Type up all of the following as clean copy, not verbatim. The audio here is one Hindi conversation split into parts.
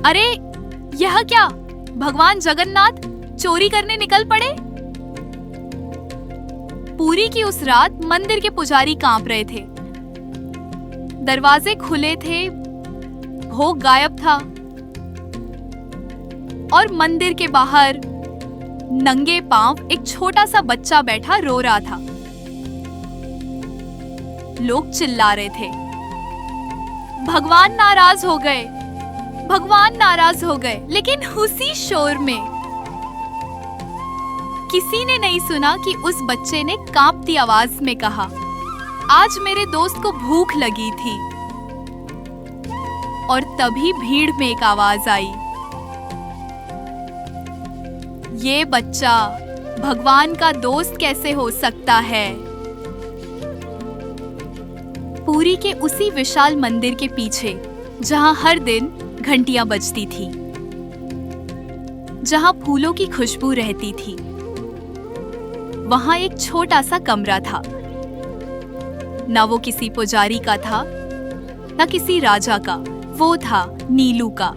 अरे यह क्या, भगवान जगन्नाथ चोरी करने निकल पड़े। पुरी की उस रात मंदिर के पुजारी कांप रहे थे। दरवाजे खुले थे, भोग गायब था और मंदिर के बाहर नंगे पांव एक छोटा सा बच्चा बैठा रो रहा था। लोग चिल्ला रहे थे, भगवान नाराज हो गए, भगवान नाराज हो गए। लेकिन उसी शोर में किसी ने नहीं सुना कि उस बच्चे ने कांपती आवाज में कहा, आज मेरे दोस्त को भूख लगी थी। और तभी भीड़ में एक आवाज आई, ये बच्चा भगवान का दोस्त कैसे हो सकता है। पुरी के उसी विशाल मंदिर के पीछे, जहां हर दिन घंटियां बजती थी, जहां फूलों की खुशबू रहती थी, वहां एक छोटा सा कमरा था। ना वो किसी पुजारी का था, ना किसी राजा का, वो था नीलू का।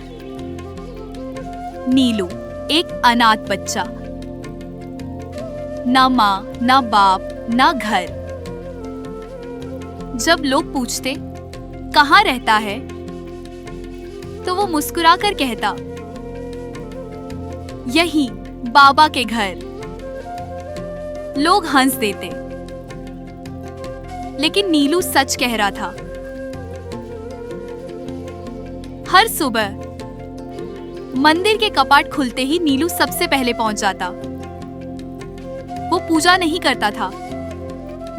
नीलू एक अनाथ बच्चा, ना माँ, ना बाप, ना घर। जब लोग पूछते कहाँ रहता है, तो वो मुस्कुराकर कहता, यहीं बाबा के घर। लोग हंस देते, लेकिन नीलू सच कह रहा था। हर सुबह मंदिर के कपाट खुलते ही नीलू सबसे पहले पहुंच जाता। वो पूजा नहीं करता था,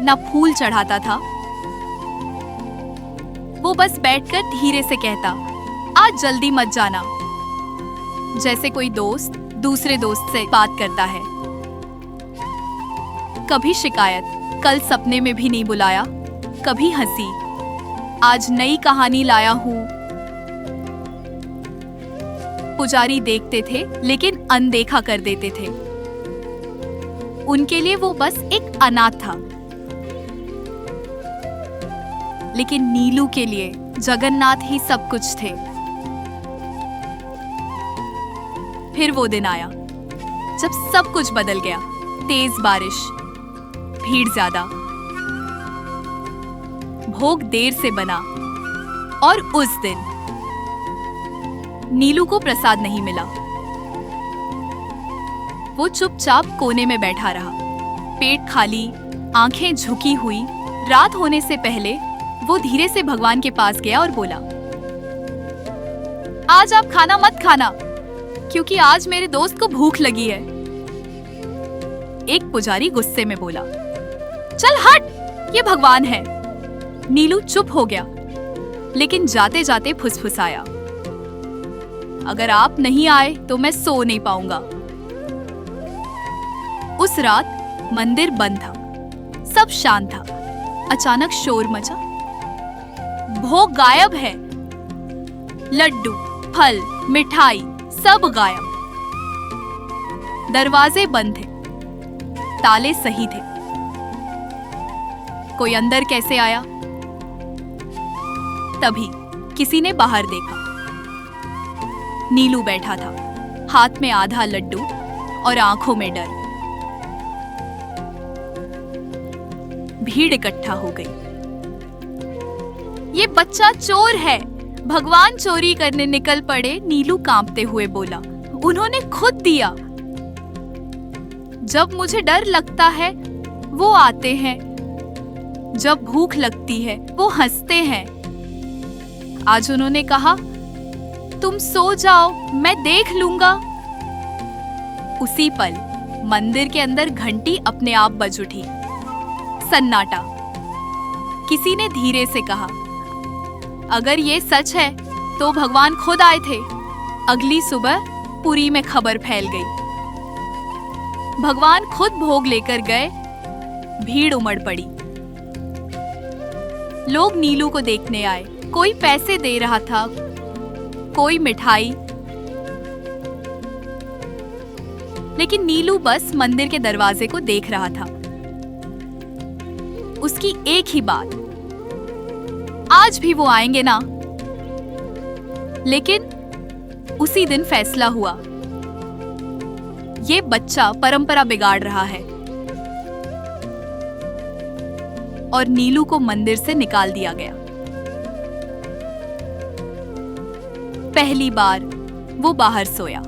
ना फूल चढ़ाता था। वो बस बैठकर धीरे से कहता, आज जल्दी मत जाना, जैसे कोई दोस्त दूसरे दोस्त से बात करता है। कभी शिकायत, कल सपने में भी नहीं बुलाया। कभी हंसी, आज नई कहानी लाया हूं। पुजारी देखते थे, लेकिन अनदेखा कर देते थे। उनके लिए वो बस एक अनाथ था। लेकिन नीलू के लिए जगन्नाथ ही सब कुछ थे। फिर वो दिन आया जब सब कुछ बदल गया। तेज बारिश, भीड़ ज्यादा, भोग देर से बना। और उस दिन नीलू को प्रसाद नहीं मिला। वो चुपचाप कोने में बैठा रहा, पेट खाली, आंखें झुकी हुई। रात होने से पहले वो धीरे से भगवान के पास गया और बोला, आज आप खाना मत खाना, क्योंकि आज मेरे दोस्त को भूख लगी है। एक पुजारी गुस्से में बोला, चल हट, ये भगवान है। नीलू चुप हो गया, लेकिन जाते जाते फुसफुसाया, अगर आप नहीं आए तो मैं सो नहीं पाऊंगा। उस रात मंदिर बंद था, सब शांत था। अचानक शोर मचा, भोग गायब है। लड्डू, फल, मिठाई सब गायब। दरवाजे बंद थे, ताले सही थे। कोई अंदर कैसे आया? तभी किसी ने बाहर देखा। नीलू बैठा था, हाथ में आधा लड्डू और आंखों में डर। भीड़ इकट्ठा हो गई। ये बच्चा चोर है, भगवान चोरी करने निकल पड़े। नीलू कांपते हुए बोला, उन्होंने खुद दिया। जब मुझे डर लगता है वो आते हैं, जब भूख लगती है वो हंसते हैं। आज उन्होंने कहा, तुम सो जाओ, मैं देख लूंगा। उसी पल मंदिर के अंदर घंटी अपने आप बज उठी। सन्नाटा। किसी ने धीरे से कहा, अगर ये सच है तो भगवान खुद आए थे। अगली सुबह पुरी में खबर फैल गई, भगवान खुद भोग लेकर गए। भीड़ उमड़ पड़ी। लोग नीलू को देखने आए। कोई पैसे दे रहा था, कोई मिठाई। लेकिन नीलू बस मंदिर के दरवाजे को देख रहा था। उसकी एक ही बात, आज भी वो आएंगे ना। लेकिन उसी दिन फैसला हुआ, ये बच्चा परंपरा बिगाड़ रहा है, और नीलू को मंदिर से निकाल दिया गया। पहली बार वो बाहर सोया,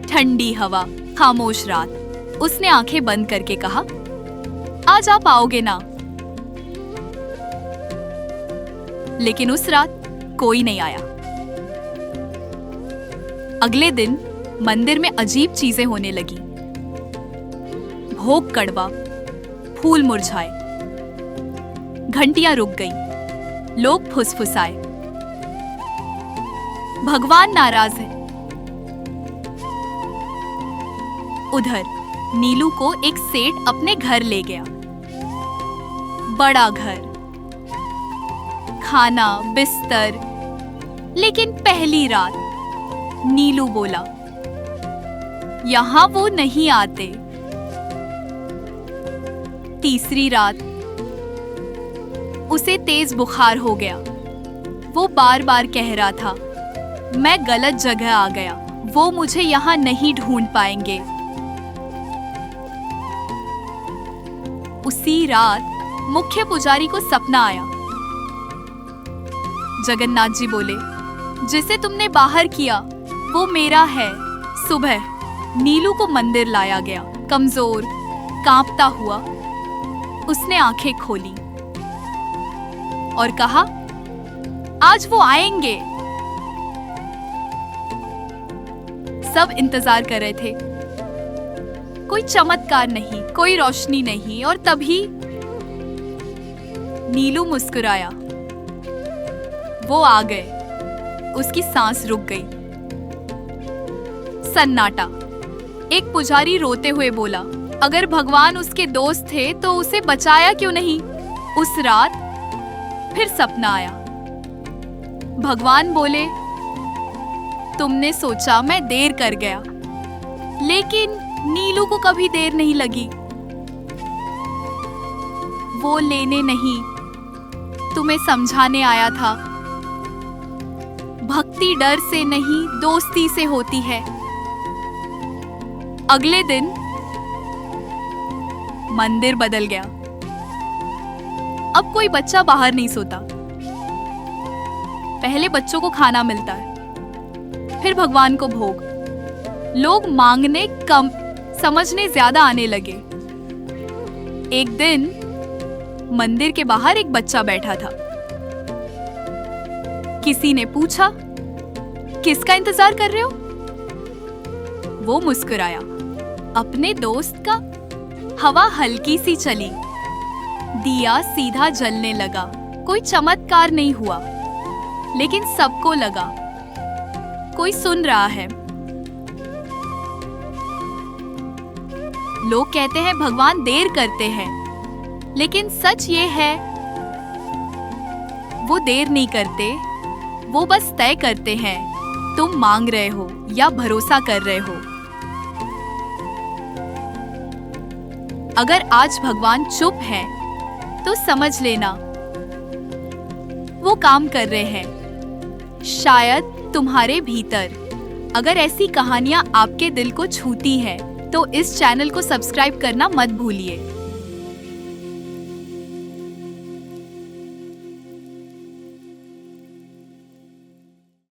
ठंडी हवा, खामोश रात। उसने आंखें बंद करके कहा, आज आप आओगे ना? लेकिन उस रात कोई नहीं आया। अगले दिन मंदिर में अजीब चीजें होने लगी। भोग कड़वा, फूल मुरझाए, घंटियां रुक गईं, लोग फुसफुसाए, भगवान नाराज है। उधर नीलू को एक सेठ अपने घर ले गया। बड़ा घर, खाना, बिस्तर। लेकिन पहली रात नीलू बोला, यहां वो नहीं आते। तीसरी रात उसे तेज बुखार हो गया। वो बार बार कह रहा था, मैं गलत जगह आ गया, वो मुझे यहां नहीं ढूंढ पाएंगे। उसी रात मुख्य पुजारी को सपना आया। जगन्नाथ जी बोले, जिसे तुमने बाहर किया वो मेरा है। सुबह नीलू को मंदिर लाया गया। कमजोर, कांपता हुआ उसने आंखें खोली और कहा, आज वो आएंगे। सब इंतजार कर रहे थे। कोई चमत्कार नहीं, कोई रोशनी नहीं, और तभी नीलू मुस्कुराया। वो आ गए। उसकी सांस रुक गई। सन्नाटा। एक पुजारी रोते हुए बोला, अगर भगवान उसके दोस्त थे तो उसे बचाया क्यों नहीं? उस रात फिर सपना आया। भगवान बोले, तुमने सोचा मैं देर कर गया, लेकिन नीलू को कभी देर नहीं लगी। वो लेने नहीं, तुम्हें समझाने आया था। भक्ति डर से नहीं, दोस्ती से होती है। अगले दिन मंदिर बदल गया। अब कोई बच्चा बाहर नहीं सोता। पहले बच्चों को खाना मिलता है, फिर भगवान को भोग। लोग मांगने कम, समझने ज्यादा आने लगे। एक दिन मंदिर के बाहर एक बच्चा बैठा था। किसी ने पूछा, किसका इंतजार कर रहे हो? वो मुस्कुराया, अपने दोस्त का। हवा हल्की सी चली, दिया सीधा जलने लगा। कोई चमत्कार नहीं हुआ, लेकिन सबको लगा कोई सुन रहा है। लोग कहते हैं भगवान देर करते हैं, लेकिन सच ये है, वो देर नहीं करते, वो बस तय करते हैं तुम मांग रहे हो या भरोसा कर रहे हो। अगर आज भगवान चुप है तो समझ लेना वो काम कर रहे हैं, शायद तुम्हारे भीतर। अगर ऐसी कहानियां आपके दिल को छूती है तो इस चैनल को सब्सक्राइब करना मत भूलिए।